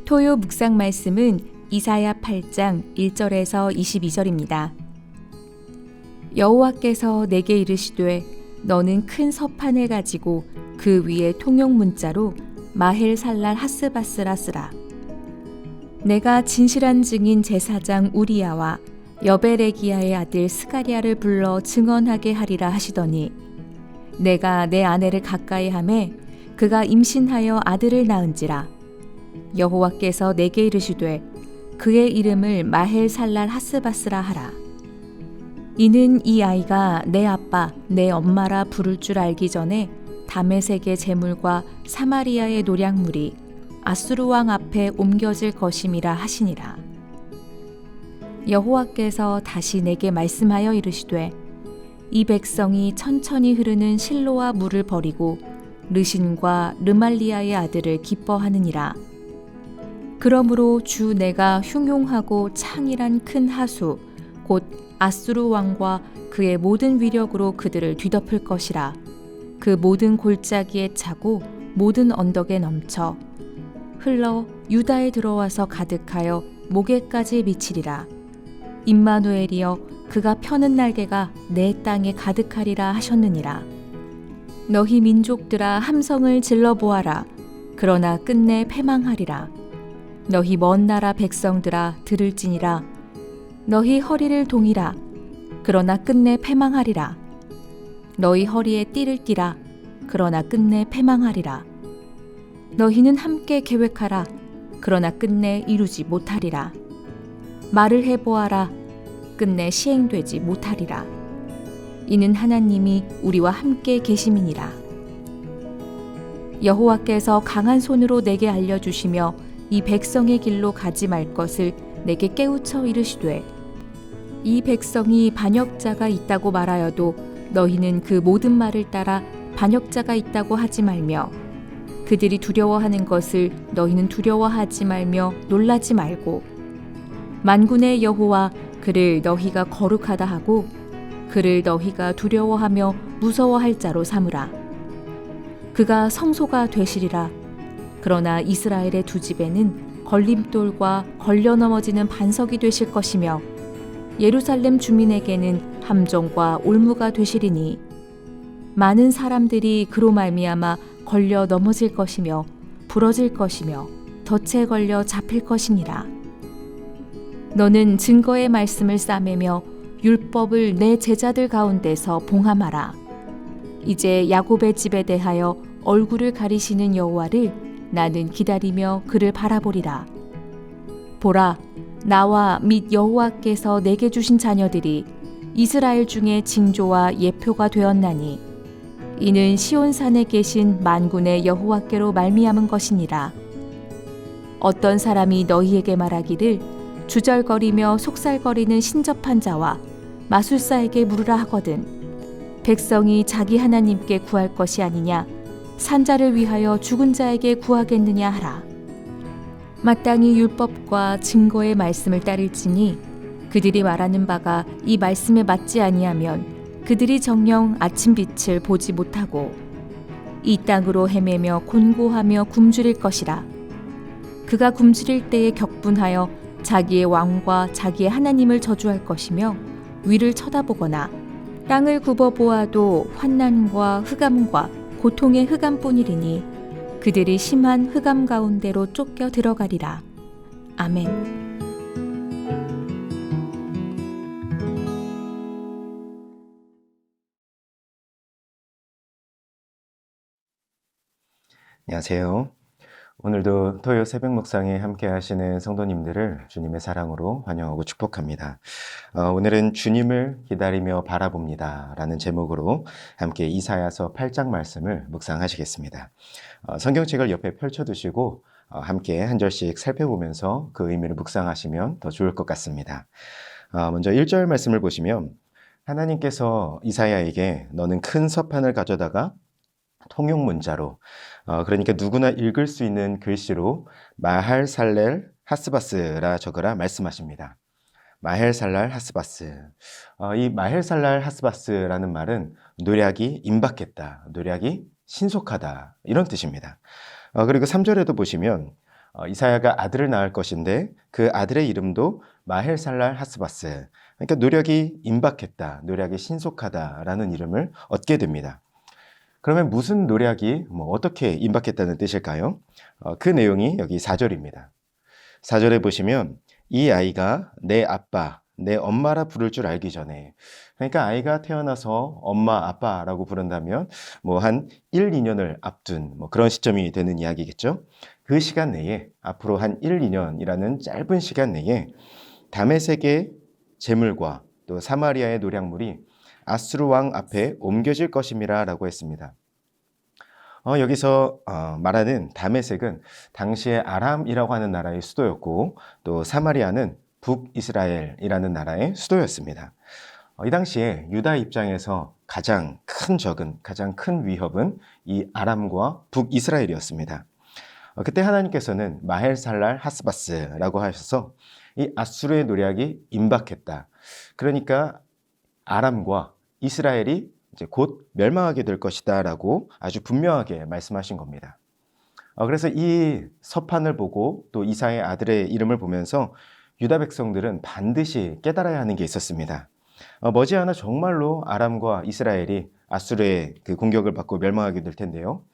토요 묵상 말씀은 이사야 8장 1절에서 22절입니다. 여호와께서 내게 이르시되 너는 큰 서판을 가지고 그 위에 통용 문자로 마헬살랄 하스바스라 쓰라. 내가 진실한 증인 제사장 우리야와 여베레기야의 아들 스가랴를 불러 증언하게 하리라 하시더니 내가 내 아내를 가까이 하매 그가 임신하여 아들을 낳은지라. 여호와께서 내게 이르시되 그의 이름을 마헬살랄 하스바스라 하라. 이는 이 아이가 내 아빠 내 엄마라 부를 줄 알기 전에 다메섹의 제물과 사마리아의 노략물이 아수르 왕 앞에 옮겨질 것임이라 하시니라. 여호와께서 다시 내게 말씀하여 이르시되 이 백성이 천천히 흐르는 실로와 물을 버리고 르신과 르말리아의 아들을 기뻐하느니라. 그러므로 주 내가 흉용하고 창이란 큰 하수 곧 아수르 왕과 그의 모든 위력으로 그들을 뒤덮을 것이라. 그 모든 골짜기에 차고 모든 언덕에 넘쳐 흘러 유다에 들어와서 가득하여 목에까지 미치리라. 임마누엘이여 그가 펴는 날개가 내 땅에 가득하리라 하셨느니라. 너희 민족들아 함성을 질러 보아라. 그러나 끝내 패망하리라. 너희 먼 나라 백성들아 들을지니라. 너희 허리를 동이라. 그러나 끝내 패망하리라. 너희 허리에 띠를 띠라. 그러나 끝내 패망하리라. 너희는 함께 계획하라. 그러나 끝내 이루지 못하리라. 말을 해보아라. 끝내 시행되지 못하리라. 이는 하나님이 우리와 함께 계심이니라. 여호와께서 강한 손으로 내게 알려주시며 이 백성의 길로 가지 말 것을 내게 깨우쳐 이르시되 이 백성이 반역자가 있다고 말하여도 너희는 그 모든 말을 따라 반역자가 있다고 하지 말며 그들이 두려워하는 것을 너희는 두려워하지 말며 놀라지 말고 만군의 여호와 그를 너희가 거룩하다 하고 그를 너희가 두려워하며 무서워할 자로 삼으라. 그가 성소가 되시리라. 그러나 이스라엘의 두 집에는 걸림돌과 걸려 넘어지는 반석이 되실 것이며 예루살렘 주민에게는 함정과 올무가 되시리니 많은 사람들이 그로 말미암아 걸려 넘어질 것이며 부러질 것이며 덫에 걸려 잡힐 것이니라. 너는 증거의 말씀을 싸매며 율법을 내 제자들 가운데서 봉함하라. 이제 야곱의 집에 대하여 얼굴을 가리시는 여호와를 나는 기다리며 그를 바라보리라. 보라, 나와 및 여호와께서 내게 주신 자녀들이 이스라엘 중에 징조와 예표가 되었나니 이는 시온산에 계신 만군의 여호와께로 말미암은 것이니라. 어떤 사람이 너희에게 말하기를 주절거리며 속살거리는 신접한 자와 마술사에게 물으라 하거든 백성이 자기 하나님께 구할 것이 아니냐 산자를 위하여 죽은 자에게 구하겠느냐 하라. 마땅히 율법과 증거의 말씀을 따를지니 그들이 말하는 바가 이 말씀에 맞지 아니하면 그들이 정녕 아침 빛을 보지 못하고 이 땅으로 헤매며 곤고하며 굶주릴 것이라. 그가 굶주릴 때에 격분하여 자기의 왕과 자기의 하나님을 저주할 것이며 위를 쳐다보거나 땅을 굽어보아도 환난과 흑암과 고통의 흑암뿐이리니 그들이 심한 흑암 가운데로 쫓겨 들어가리라. 아멘. 안녕하세요. 오늘도 토요 새벽 묵상에 함께 하시는 성도님들을 주님의 사랑으로 환영하고 축복합니다. 오늘은 주님을 기다리며 바라봅니다 라는 제목으로 함께 이사야서 8장 말씀을 묵상하시겠습니다. 성경책을 옆에 펼쳐두시고 함께 한 절씩 살펴보면서 그 의미를 묵상하시면 더 좋을 것 같습니다. 먼저 1절 말씀을 보시면 하나님께서 이사야에게 너는 큰 서판을 가져다가 통용 문자로 그러니까 누구나 읽을 수 있는 글씨로 마할살렐 하스바스라 적으라 말씀하십니다. 마헬살랄 하스바스. 이 마헬살랄 하스바스라는 말은 노략이 임박했다, 노략이 신속하다 이런 뜻입니다. 그리고 3절에도 보시면 이사야가 아들을 낳을 것인데 그 아들의 이름도 마헬살랄 하스바스. 그러니까 노력이 임박했다, 노력이 신속하다라는 이름을 얻게 됩니다. 그러면 무슨 노력이 어떻게 임박했다는 뜻일까요? 그 내용이 여기 4절입니다. 4절에 보시면 이 아이가 내 아빠, 내 엄마라 부를 줄 알기 전에, 그러니까 아이가 태어나서 엄마, 아빠라고 부른다면 한 1, 2년을 앞둔 그런 시점이 되는 이야기겠죠. 그 시간 내에, 앞으로 한 1, 2년이라는 짧은 시간 내에 다메섹의 재물과 또 사마리아의 노략물이 아수르 왕 앞에 옮겨질 것임이라 라고 했습니다. 여기서 말하는 다메섹은 당시에 아람이라고 하는 나라의 수도였고, 또 사마리아는 북이스라엘이라는 나라의 수도였습니다. 이 당시에 유다 입장에서 가장 큰 적은, 가장 큰 위협은 이 아람과 북이스라엘이었습니다. 그때 하나님께서는 마헬살랄 하스바스라고 하셔서 이 아수르의 노략이 임박했다. 그러니까 아람과 이스라엘이 이제 곧 멸망하게 될 것이다 라고 아주 분명하게 말씀하신 겁니다. 그래서 이 서판을 보고 또 이사의 아들의 이름을 보면서 유다 백성들은 반드시 깨달아야 하는 게 있었습니다. 머지않아 정말로 아람과 이스라엘이 아수르의 그 공격을 받고 멸망하게 될 텐데요.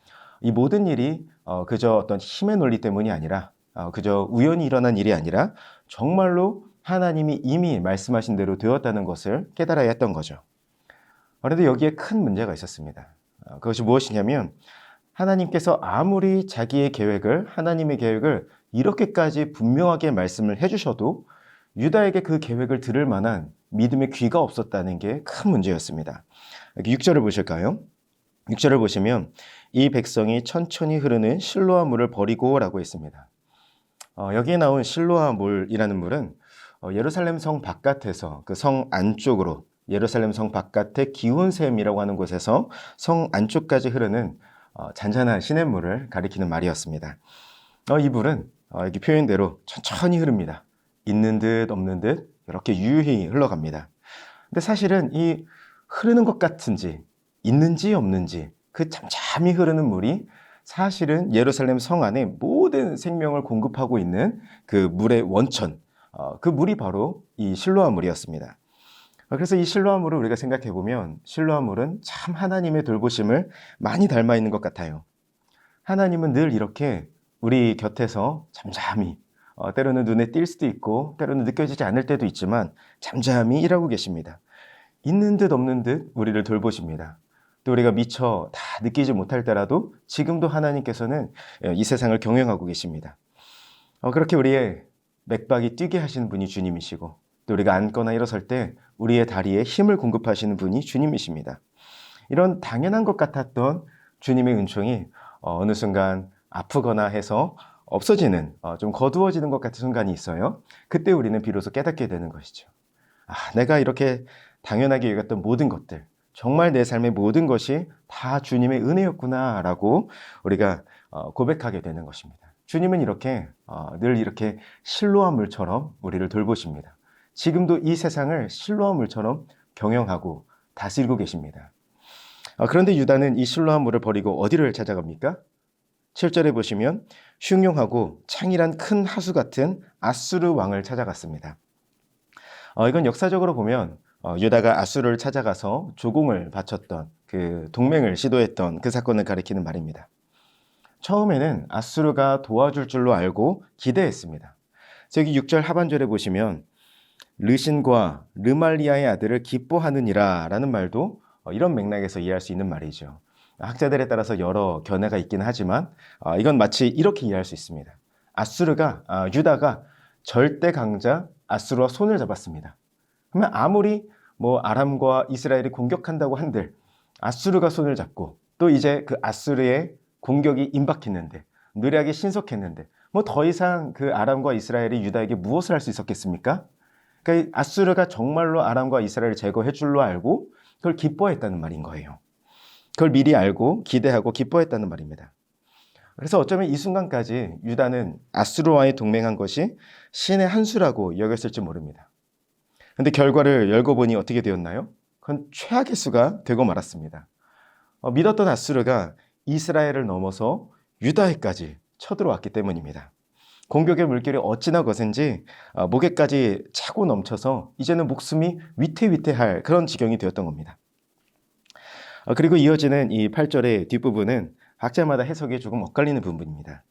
이 모든 일이 그저 어떤 힘의 논리 때문이 아니라, 그저 우연히 일어난 일이 아니라 정말로 하나님이 이미 말씀하신 대로 되었다는 것을 깨달아야 했던 거죠. 그런데 여기에 큰 문제가 있었습니다. 그것이 무엇이냐면, 하나님께서 아무리 자기의 계획을, 하나님의 계획을 이렇게까지 분명하게 말씀을 해주셔도 유다에게 그 계획을 들을 만한 믿음의 귀가 없었다는 게 큰 문제였습니다. 여기 6절을 보실까요? 6절을 보시면 이 백성이 천천히 흐르는 실로아 물을 버리고 라고 했습니다. 여기에 나온 실로아 물이라는 물은 예루살렘 성 바깥에서 그 성 안쪽으로, 예루살렘 성 바깥의 기온샘이라고 하는 곳에서 성 안쪽까지 흐르는 잔잔한 시냇물을 가리키는 말이었습니다. 이 물은 여기 표현대로 천천히 흐릅니다. 있는 듯 없는 듯 이렇게 유유히 흘러갑니다. 근데 사실은 이 흐르는 것 같은지 있는지 없는지 그 잠잠히 흐르는 물이 사실은 예루살렘 성 안에 모든 생명을 공급하고 있는 그 물의 원천, 그 물이 바로 이 실로아 물이었습니다. 그래서 이 실로아 물을 우리가 생각해 보면 실로아 물은 참 하나님의 돌보심을 많이 닮아 있는 것 같아요. 하나님은 늘 이렇게 우리 곁에서 잠잠히, 때로는 눈에 띌 수도 있고 때로는 느껴지지 않을 때도 있지만 잠잠히 일하고 계십니다. 있는 듯 없는 듯 우리를 돌보십니다. 또 우리가 미처 다 느끼지 못할 때라도 지금도 하나님께서는 이 세상을 경영하고 계십니다. 그렇게 우리의 맥박이 뛰게 하시는 분이 주님이시고, 또 우리가 앉거나 일어설 때 우리의 다리에 힘을 공급하시는 분이 주님이십니다. 이런 당연한 것 같았던 주님의 은총이 어느 순간 아프거나 해서 없어지는, 좀 거두어지는 것 같은 순간이 있어요. 그때 우리는 비로소 깨닫게 되는 것이죠. 내가 이렇게 당연하게 여겼던 모든 것들, 정말 내 삶의 모든 것이 다 주님의 은혜였구나 라고 우리가 고백하게 되는 것입니다. 주님은 이렇게 늘 이렇게 실로아 물처럼 우리를 돌보십니다. 지금도 이 세상을 실로아 물처럼 경영하고 다스리고 계십니다. 그런데 유다는 이 실로아 물을 버리고 어디를 찾아갑니까? 7절에 보시면 흉용하고 창일한 큰 하수 같은 아수르 왕을 찾아갔습니다. 이건 역사적으로 보면 유다가 아수르를 찾아가서 조공을 바쳤던, 그 동맹을 시도했던 그 사건을 가리키는 말입니다. 처음에는 아수르가 도와줄 줄로 알고 기대했습니다. 여기 6절 하반절에 보시면 르신과 르말리아의 아들을 기뻐하느니라 라는 말도 이런 맥락에서 이해할 수 있는 말이죠. 학자들에 따라서 여러 견해가 있긴 하지만 이건 마치 이렇게 이해할 수 있습니다. 유다가 절대 강자 아수르와 손을 잡았습니다. 그러면 아무리 아람과 이스라엘이 공격한다고 한들 아수르가 손을 잡고, 또 이제 그 아수르의 공격이 임박했는데, 노략이 신속했는데 더 이상 그 아람과 이스라엘이 유다에게 무엇을 할 수 있었겠습니까? 그러니까 아수르가 정말로 아람과 이스라엘을 제거해 줄로 알고 그걸 기뻐했다는 말인 거예요. 그걸 미리 알고 기대하고 기뻐했다는 말입니다. 그래서 어쩌면 이 순간까지 유다는 아수르와의 동맹한 것이 신의 한 수라고 여겼을지 모릅니다. 그런데 결과를 열고 보니 어떻게 되었나요? 그건 최악의 수가 되고 말았습니다. 믿었던 아수르가 이스라엘을 넘어서 유다에까지 쳐들어왔기 때문입니다. 공격의 물결이 어찌나 거센지 목에까지 차고 넘쳐서 이제는 목숨이 위태위태할 그런 지경이 되었던 겁니다. 그리고 이어지는 이 8절의 뒷부분은 학자마다 해석이 조금 엇갈리는 부분입니다.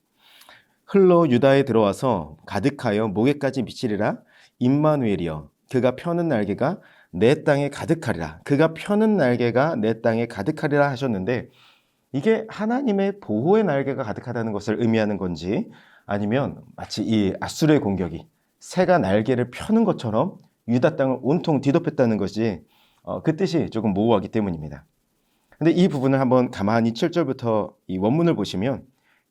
흘러 유다에 들어와서 가득하여 목에까지 미치리라. 임마누엘이여, 그가 펴는 날개가 내 땅에 가득하리라. 그가 펴는 날개가 내 땅에 가득하리라 하셨는데, 이게 하나님의 보호의 날개가 가득하다는 것을 의미하는 건지, 아니면 마치 이 앗수르의 공격이 새가 날개를 펴는 것처럼 유다 땅을 온통 뒤덮였다는 것이 그 뜻이 조금 모호하기 때문입니다. 근데 이 부분을 한번 가만히 7절부터 이 원문을 보시면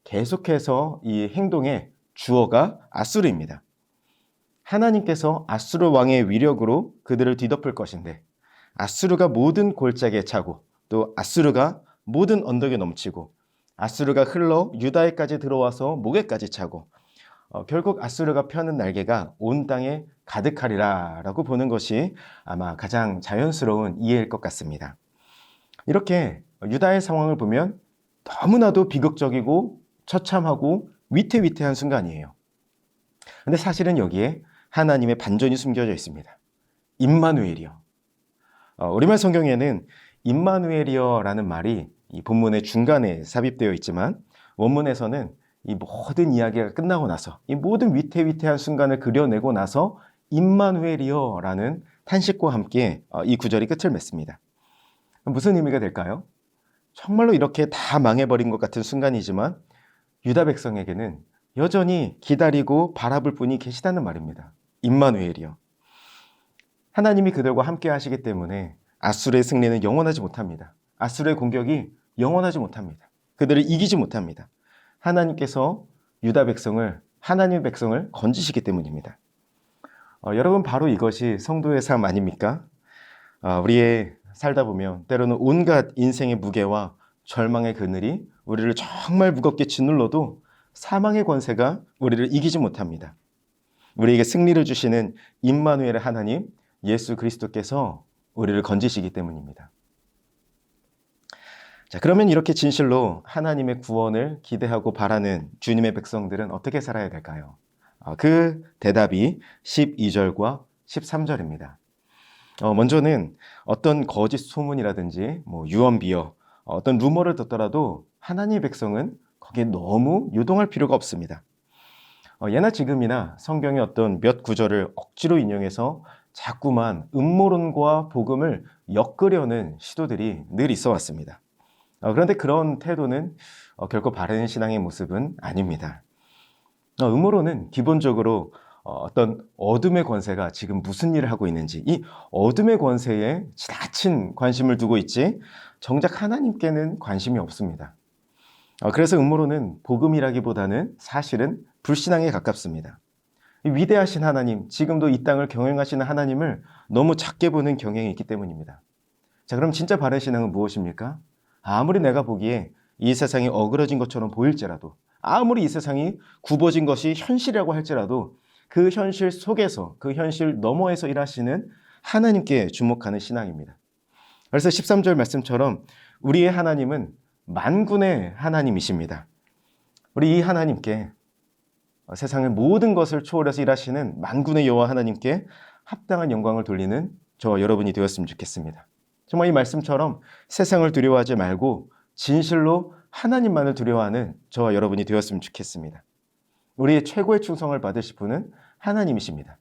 계속해서 이 행동의 주어가 앗수르입니다. 하나님께서 앗수르 왕의 위력으로 그들을 뒤덮을 것인데, 앗수르가 모든 골짜기에 차고, 또 앗수르가 모든 언덕에 넘치고, 앗수르가 흘러 유다에까지 들어와서 목에까지 차고, 결국 앗수르가 펴는 날개가 온 땅에 가득하리라 라고 보는 것이 아마 가장 자연스러운 이해일 것 같습니다. 이렇게 유다의 상황을 보면 너무나도 비극적이고 처참하고 위태위태한 순간이에요. 근데 사실은 여기에 하나님의 반전이 숨겨져 있습니다. 임마누엘이요. 우리말 성경에는 임마누엘이여라는 말이 이 본문의 중간에 삽입되어 있지만, 원문에서는 이 모든 이야기가 끝나고 나서 이 모든 위태위태한 순간을 그려내고 나서 임마누엘이여라는 탄식과 함께 이 구절이 끝을 맺습니다. 무슨 의미가 될까요? 정말로 이렇게 다 망해버린 것 같은 순간이지만 유다 백성에게는 여전히 기다리고 바라볼 분이 계시다는 말입니다. 임마누엘이요. 하나님이 그들과 함께 하시기 때문에 앗수르의 승리는 영원하지 못합니다. 앗수르의 공격이 영원하지 못합니다. 그들을 이기지 못합니다. 하나님께서 유다 백성을, 하나님의 백성을 건지시기 때문입니다. 여러분, 바로 이것이 성도의 삶 아닙니까? 우리의 살다 보면 때로는 온갖 인생의 무게와 절망의 그늘이 우리를 정말 무겁게 짓눌러도 사망의 권세가 우리를 이기지 못합니다. 우리에게 승리를 주시는 임마누엘의 하나님, 예수 그리스도께서 우리를 건지시기 때문입니다. 자, 그러면 이렇게 진실로 하나님의 구원을 기대하고 바라는 주님의 백성들은 어떻게 살아야 될까요? 그 대답이 12절과 13절입니다. 먼저는 어떤 거짓 소문이라든지 유언비어, 어떤 루머를 듣더라도 하나님의 백성은 거기에 너무 유동할 필요가 없습니다. 예나 지금이나 성경의 어떤 몇 구절을 억지로 인용해서 자꾸만 음모론과 복음을 엮으려는 시도들이 늘 있어 왔습니다. 그런데 그런 태도는 결코 바른 신앙의 모습은 아닙니다. 음모론은 기본적으로 어떤 어둠의 권세가 지금 무슨 일을 하고 있는지, 이 어둠의 권세에 지나친 관심을 두고 있지 정작 하나님께는 관심이 없습니다. 그래서 음모론은 복음이라기보다는 사실은 불신앙에 가깝습니다. 이 위대하신 하나님, 지금도 이 땅을 경영하시는 하나님을 너무 작게 보는 경향이 있기 때문입니다. 자, 그럼 진짜 바른 신앙은 무엇입니까? 아무리 내가 보기에 이 세상이 어그러진 것처럼 보일지라도, 아무리 이 세상이 굽어진 것이 현실이라고 할지라도 그 현실 속에서, 그 현실 너머에서 일하시는 하나님께 주목하는 신앙입니다. 그래서 13절 말씀처럼 우리의 하나님은 만군의 하나님이십니다. 우리 이 하나님께, 세상의 모든 것을 초월해서 일하시는 만군의 여호와 하나님께 합당한 영광을 돌리는 저와 여러분이 되었으면 좋겠습니다. 정말 이 말씀처럼 세상을 두려워하지 말고 진실로 하나님만을 두려워하는 저와 여러분이 되었으면 좋겠습니다. 우리의 최고의 충성을 받으실 분은 하나님이십니다.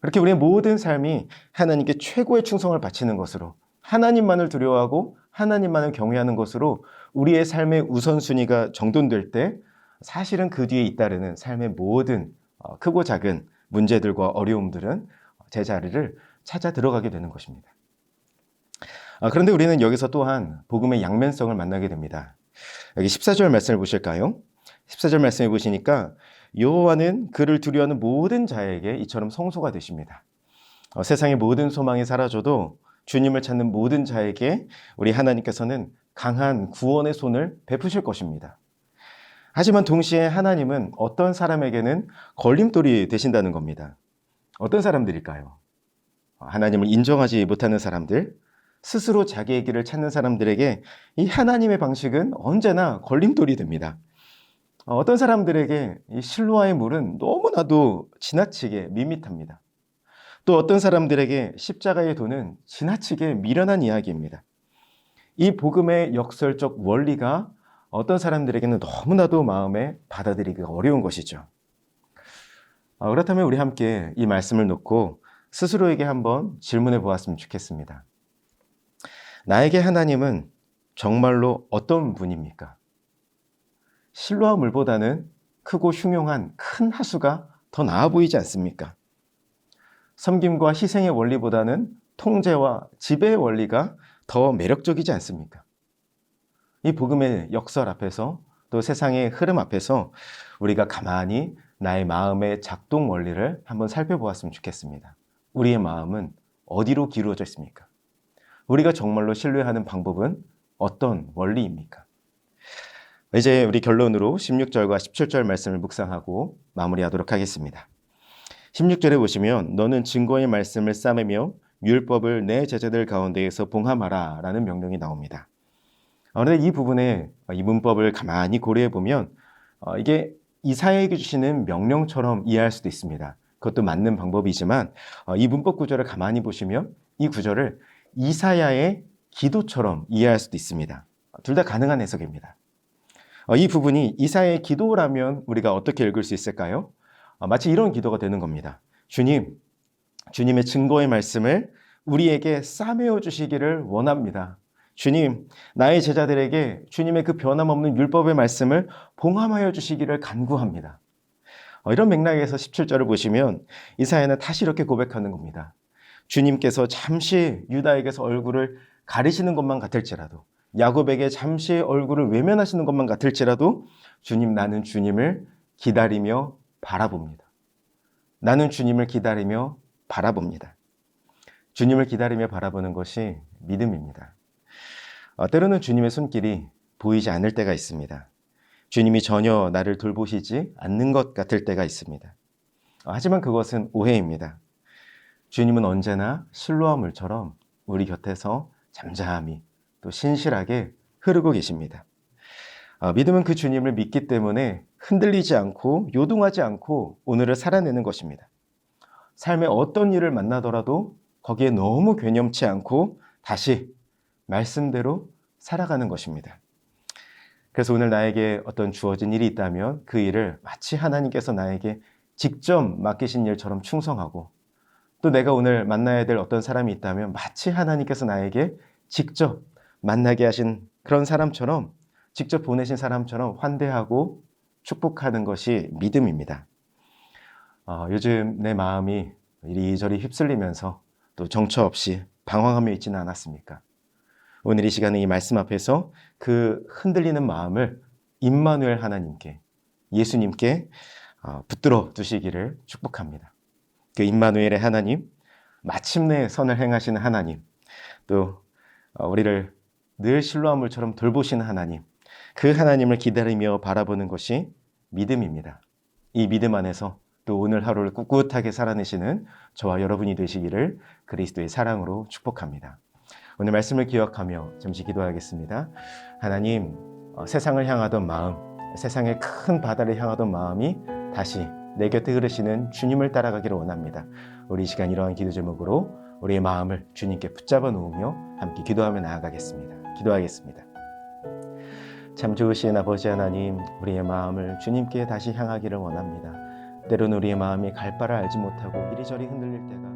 그렇게 우리의 모든 삶이 하나님께 최고의 충성을 바치는 것으로, 하나님만을 두려워하고 하나님만을 경외하는 것으로 우리의 삶의 우선순위가 정돈될 때 사실은 그 뒤에 잇따르는 삶의 모든 크고 작은 문제들과 어려움들은 제자리를 찾아 들어가게 되는 것입니다. 그런데 우리는 여기서 또한 복음의 양면성을 만나게 됩니다. 여기 14절 말씀을 보실까요? 14절 말씀을 보시니까 여호와는 그를 두려워하는 모든 자에게 이처럼 성소가 되십니다. 세상의 모든 소망이 사라져도 주님을 찾는 모든 자에게 우리 하나님께서는 강한 구원의 손을 베푸실 것입니다. 하지만 동시에 하나님은 어떤 사람에게는 걸림돌이 되신다는 겁니다. 어떤 사람들일까요? 하나님을 인정하지 못하는 사람들, 스스로 자기의 길을 찾는 사람들에게 이 하나님의 방식은 언제나 걸림돌이 됩니다. 어떤 사람들에게 이 실로아의 물은 너무나도 지나치게 밋밋합니다. 또 어떤 사람들에게 십자가의 도는 지나치게 미련한 이야기입니다. 이 복음의 역설적 원리가 어떤 사람들에게는 너무나도 마음에 받아들이기가 어려운 것이죠. 그렇다면 우리 함께 이 말씀을 놓고 스스로에게 한번 질문해 보았으면 좋겠습니다. 나에게 하나님은 정말로 어떤 분입니까? 실로아 물보다는 크고 흉용한 큰 하수가 더 나아 보이지 않습니까? 섬김과 희생의 원리보다는 통제와 지배의 원리가 더 매력적이지 않습니까? 이 복음의 역설 앞에서 또 세상의 흐름 앞에서 우리가 가만히 나의 마음의 작동 원리를 한번 살펴보았으면 좋겠습니다. 우리의 마음은 어디로 기울어져 있습니까? 우리가 정말로 신뢰하는 방법은 어떤 원리입니까? 이제 우리 결론으로 16절과 17절 말씀을 묵상하고 마무리하도록 하겠습니다. 16절에 보시면 너는 증거의 말씀을 싸매며 율법을 내 제자들 가운데에서 봉함하라 라는 명령이 나옵니다. 그런데 이 부분에 이 문법을 가만히 고려해 보면 이게 이사야에게 주시는 명령처럼 이해할 수도 있습니다. 그것도 맞는 방법이지만 이 문법 구절을 가만히 보시면 이 구절을 이사야의 기도처럼 이해할 수도 있습니다. 둘 다 가능한 해석입니다. 이 부분이 이사야의 기도라면 우리가 어떻게 읽을 수 있을까요? 마치 이런 기도가 되는 겁니다. 주님, 주님의 증거의 말씀을 우리에게 싸매어 주시기를 원합니다. 주님, 나의 제자들에게 주님의 그 변함없는 율법의 말씀을 봉함하여 주시기를 간구합니다. 이런 맥락에서 17절을 보시면 이사야는 다시 이렇게 고백하는 겁니다. 주님께서 잠시 유다에게서 얼굴을 가리시는 것만 같을지라도, 야곱에게 잠시 얼굴을 외면하시는 것만 같을지라도 주님, 나는 주님을 기다리며 바라봅니다. 나는 주님을 기다리며 바라봅니다. 주님을 기다리며 바라보는 것이 믿음입니다. 때로는 주님의 손길이 보이지 않을 때가 있습니다. 주님이 전혀 나를 돌보시지 않는 것 같을 때가 있습니다. 하지만 그것은 오해입니다. 주님은 언제나 실로아 물처럼 우리 곁에서 잠잠히 또 신실하게 흐르고 계십니다. 믿음은 그 주님을 믿기 때문에 흔들리지 않고 요동하지 않고 오늘을 살아내는 것입니다. 삶의 어떤 일을 만나더라도 거기에 너무 괴념치 않고 다시 말씀대로 살아가는 것입니다. 그래서 오늘 나에게 어떤 주어진 일이 있다면 그 일을 마치 하나님께서 나에게 직접 맡기신 일처럼 충성하고, 또 내가 오늘 만나야 될 어떤 사람이 있다면 마치 하나님께서 나에게 직접 만나게 하신 그런 사람처럼, 직접 보내신 사람처럼 환대하고 축복하는 것이 믿음입니다. 요즘 내 마음이 이리저리 휩쓸리면서 또 정처 없이 방황하며 있지는 않았습니까? 오늘 이 시간에 이 말씀 앞에서 그 흔들리는 마음을 임마누엘 하나님께, 예수님께 붙들어 두시기를 축복합니다. 그 임마누엘의 하나님, 마침내 선을 행하시는 하나님, 또 우리를 늘 실로아물처럼 돌보시는 하나님, 그 하나님을 기다리며 바라보는 것이 믿음입니다. 이 믿음 안에서 또 오늘 하루를 꿋꿋하게 살아내시는 저와 여러분이 되시기를 그리스도의 사랑으로 축복합니다. 오늘 말씀을 기억하며 잠시 기도하겠습니다. 하나님, 세상을 향하던 마음, 세상의 큰 바다를 향하던 마음이 다시 내 곁에 흐르시는 주님을 따라가기를 원합니다. 우리 이 시간 이러한 기도 제목으로 우리의 마음을 주님께 붙잡아 놓으며 함께 기도하며 나아가겠습니다. 기도하겠습니다. 참 좋으신 아버지 하나님, 우리의 마음을 주님께 다시 향하기를 원합니다. 때로는 우리의 마음이 갈 바를 알지 못하고 이리저리 흔들릴 때가